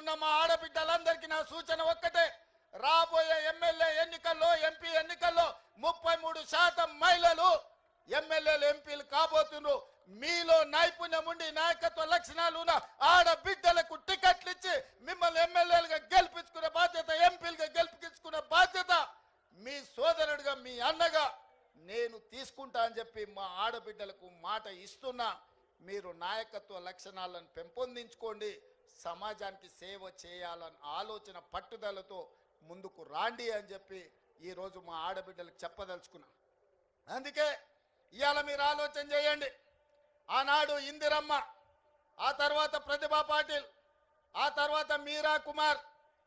ఉన్న మా ఆడబిడ్డలందరికీ నా సూచన ఒక్కటే, రాబోయే ఎమ్మెల్యే ఎన్నికల్లో ఎంపీ ఎన్నికల్లో 33% మహిళలు ఎమ్మెల్యేలు ఎంపీలు కాబోతున్నారు. మీలో నైపుణ్యం ఉండి నాయకత్వ లక్షణాలు ఉన్న ఆడబిడ్డలకు టికెట్లు ఇచ్చి మిమ్మల్ని ఎమ్మెల్యేలుగా గెలిపించుకునే బాధ్యత, ఎంపీలుగా గెలిపించుకునే బాధ్యత మీ సోదరుడిగా మీ అన్నగా నేను తీసుకుంటా అని చెప్పి మా ఆడబిడ్డలకు మాట ఇస్తున్నా. మీరు నాయకత్వ లక్షణాలను పెంపొందించుకోండి, సమాజానికి సేవ చేయాలని ఆలోచన పట్టుదలతో ముందుకు రాండి అని చెప్పి ఈరోజు మా ఆడబిడ్డలకు చెప్పదలుచుకున్నా. అందుకే ఇవాళ మీరు ఆలోచన చేయండి. ఆనాడు ఇందిరమ్మ, ఆ తర్వాత ప్రతిభా పాటిల్, ఆ తర్వాత మీరా కుమార్,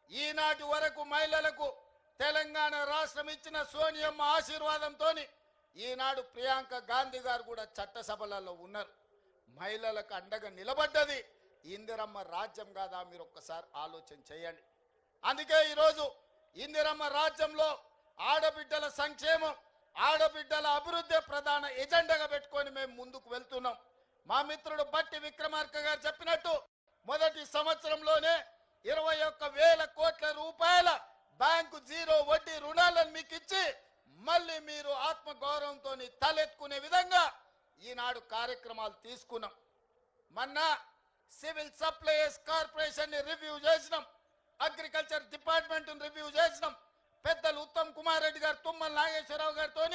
ఈనాటి వరకు మహిళలకు తెలంగాణ రాష్ట్రం ఇచ్చిన సోనియమ్మ ఆశీర్వాదంతో ఈనాడు ప్రియాంక గాంధీ గారు కూడా చట్టసభలలో ఉన్నారు. మహిళలకు అండగా నిలబడ్డది ఇందిరమ్మ రాజ్యం కాదా? మీరు ఒక్కసారి ఆలోచన చేయండి. అందుకే ఈరోజు ఇందిరమ్మ రాజ్యంలో ఆడబిడ్డల సంక్షేమం, ఆడబిడ్డల అభివృద్ధి ప్రధాన ఎజెండాగా పెట్టుకొని మేము ముందుకు వెళ్తున్నాం. మా మిత్రుడు బట్టి విక్రమార్క గారు చెప్పినట్టు మొదటి సంవత్సరంలోనే 21,000 కోట్ల రూపాయల బ్యాంకు జీరో వడ్డీ రుణాలను మీకు ఇచ్చి మళ్ళీ మీరు ఆత్మగౌరవంతో తలెత్తుకునే విధంగా ఈనాడు కార్యక్రమాలు తీసుకున్నాం. మొన్న సివిల్ సప్లైస్ కార్పొరేషన్ ని రివ్యూ చేసినాం, అగ్రికల్చర్ డిపార్ట్మెంట్ రివ్యూ చేసినాం. పెద్దలు ఉత్తమ్ కుమార్ రెడ్డి గారు, తుమ్మల నాగేశ్వరరావు గారితో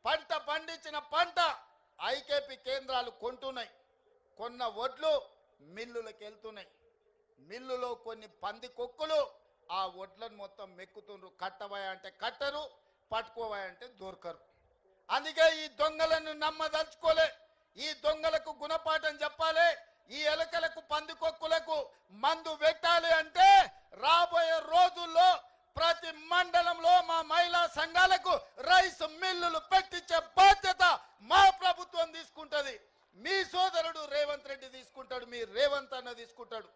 పంట పండించిన పంట ఐకేపీ కేంద్రాలు కొంటున్నాయి. కొన్న వడ్లు మిల్లులకు వెళ్తున్నాయి. మిల్లులో కొన్ని పంది కొక్కులు ఆ వడ్లను మొత్తం మెక్కుతుండ్రు. కట్టవాయ అంటే కట్టరు, పట్టుకోవాయ అంటే దొరకరు. అందుకే ఈ దొంగలను నమ్మదలుచుకోలే. ఈ దొంగలకు గుణపాఠం చెప్పాలి. ఈ ఎలకలకు పందికొక్కులకు మందు పెట్టాలి అంటే రాబోయే రోజుల్లో ప్రతి మండలంలో మా మహిళా సంఘాలకు రైస్ మిల్లులు పెట్టించే బాధ్యత మా ప్రభుత్వం తీసుకుంటది. మీ సోదరుడు రేవంత్ రెడ్డి తీసుకుంటాడు, మీ రేవంత్ అన్న తీసుకుంటాడు.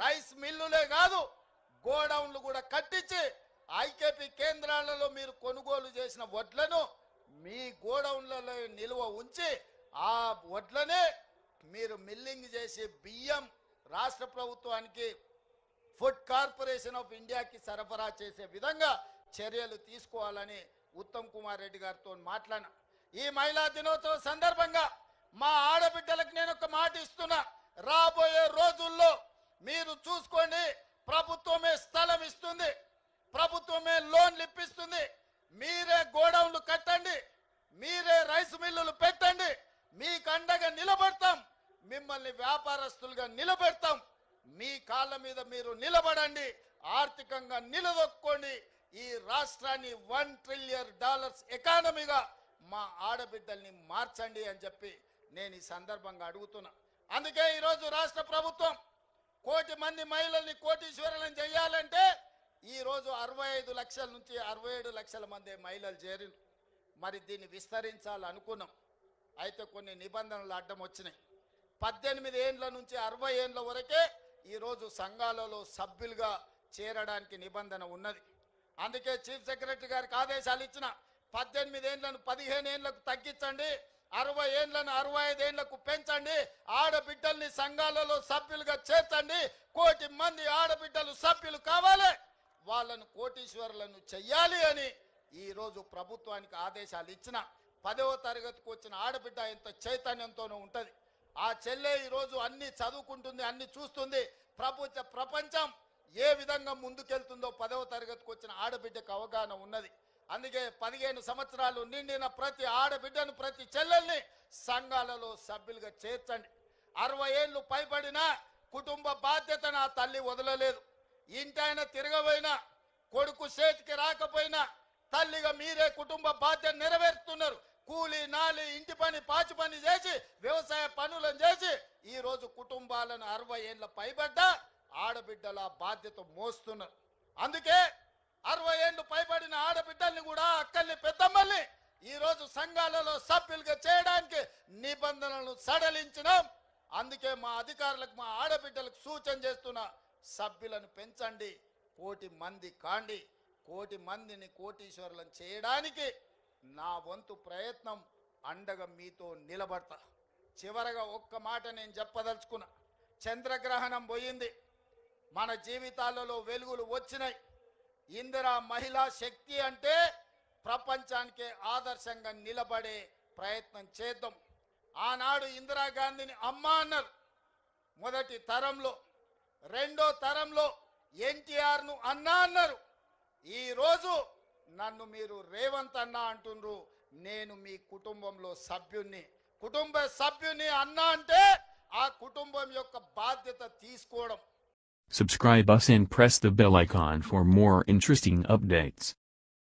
రైస్ మిల్లులే కాదు, గోడౌన్లు కూడా కట్టించి ఐకేపీ కేంద్రాలలో మీరు కొనుగోలు చేసిన వడ్లను మీ గోడౌన్లలో నిల్వ ఉంచి ఆ వడ్లనే మీరు మిల్లింగ్ చేసి బియ్యం రాష్ట్ర ప్రభుత్వానికి, ఫుడ్ కార్పొరేషన్ ఆఫ్ ఇండియాకి సరఫరా చేసే విధంగా చర్యలు తీసుకోవాలని ఉత్తమ్ కుమార్ రెడ్డి గారితో మాట్లాడినా. ఈ మహిళా దినోత్సవ సందర్భంగా మా ఆడబిడ్డలకు నేను ఒక మాట ఇస్తున్నా. రాబోయే రోజుల్లో మీరు చూసుకోండి, ప్రభుత్వమే స్థలం ఇస్తుంది, ప్రభుత్వమే లోన్లు ఇప్పిస్తుంది. మీరే గోడౌన్లు కట్టండి, మీరే రైస్ మిల్లులు పెట్టండి. మీకు అండగా నిలబడతాం, మిమ్మల్ని వ్యాపారస్తులుగా నిలబెడతాం. మీ కాళ్ళ మీద మీరు నిలబడండి, ఆర్థికంగా నిలదొక్కోండి. ఈ రాష్ట్రాన్ని $1 ట్రిలియన్ ఎకానమీగా మా ఆడబిడ్డల్ని మార్చండి అని చెప్పి నేను ఈ సందర్భంగా అడుగుతున్నా. అందుకే ఈరోజు రాష్ట్ర ప్రభుత్వం 1 కోటి మంది మహిళల్ని కోటీశ్వరులను చేయాలంటే ఈరోజు 65 లక్షల నుంచి 67 లక్షల మంది మహిళలు చేరిన. మరి దీన్ని విస్తరించాలనుకున్నాం. అయితే కొన్ని నిబంధనలు అడ్డం వచ్చినాయి. 18 ఏండ్ల నుంచి 60 ఏండ్ల వరకే ఈరోజు సంఘాలలో సభ్యులుగా చేరడానికి నిబంధన ఉన్నది. అందుకే చీఫ్ సెక్రటరీ గారికి ఆదేశాలు ఇచ్చిన 18 ఏండ్లను 15 ఏండ్లకు తగ్గించండి, 60 ఏండ్లను 65 ఏండ్లకు పెంచండి, ఆడబిడ్డల్ని సంఘాలలో సభ్యులుగా చేర్చండి. 1 కోటి మంది ఆడబిడ్డలు సభ్యులు కావాలి, వాళ్ళను కోటీశ్వరులను చెయ్యాలి అని ఈరోజు ప్రభుత్వానికి ఆదేశాలు ఇచ్చిన. 10వ తరగతికి వచ్చిన ఆడబిడ్డ ఎంత చైతన్యంతోనూ ఉంటుంది. ఆ చెల్లె ఈరోజు అన్ని చదువుకుంటుంది, అన్ని చూస్తుంది. ప్రపంచం ఏ విధంగా ముందుకెళ్తుందో 10వ తరగతికి వచ్చిన ఆడబిడ్డకు అవగాహన ఉన్నది. అందుకే 15 సంవత్సరాలు నిండిన ప్రతి ఆడబిడ్డను, ప్రతి చెల్లెల్ని సంఘాలలో సభ్యులుగా చేర్చండి. 60 ఏళ్ళు పైబడిన కుటుంబ బాధ్యతను ఆ తల్లి వదలలేదు. ఇంటైనా తిరగబోయినా, కొడుకు చేతికి రాకపోయినా తల్లిగా మీరే కుటుంబ బాధ్యత నెరవేరుస్తున్నారు. కూలి నాలి ఇంటి పని పాచి పని చేసి వ్యవసాయ పనులను చేసి ఈరోజు కుటుంబాలను 60 ఏళ్ళ పైబడ్డ ఆడబిడ్డల బాధ్యత మోస్తున్నారు. అందుకే 60 ఏళ్ళు పైబడిన ఆడబిడ్డల్ని కూడా, అక్కల్ని పెద్దమ్మల్ని ఈరోజు సంఘాలలో సభ్యులుగా చేయడానికి నిబంధనలను సడలించినాం. అందుకే మా అధికారులకు, మా ఆడబిడ్డలకు సూచన చేస్తున్న, సభ్యులను పెంచండి, 1 కోటి మంది కాండి. 1 కోటి మందిని కోటీశ్వరులను చేయడానికి నా వంతు ప్రయత్నం, అండగా మీతో నిలబడతా. చివరగా ఒక్క మాట నేను చెప్పదలుచుకున్నా. చంద్రగ్రహణం పోయింది, మన జీవితాలలో వెలుగులు వచ్చినాయి. ఇందిరా మహిళా శక్తి అంటే ప్రపంచానికే ఆదర్శంగా నిలబడే ప్రయత్నం చేద్దాం. ఆనాడు ఇందిరాగాంధీని అమ్మ అన్నారు మొదటి తరంలో, రెండో తరంలో ఎన్టీఆర్ను అన్నా అన్నారు. ఈరోజు నన్ను మీరు రేవంత్ అన్న అంటున్నారు. నేను మీ కుటుంబంలో సభ్యుణ్ణి, కుటుంబ సభ్యుని అన్నా అంటే ఆ కుటుంబం యొక్క బాధ్యత తీసుకోవడం. Subscribe us and press the bell icon for more interesting updates.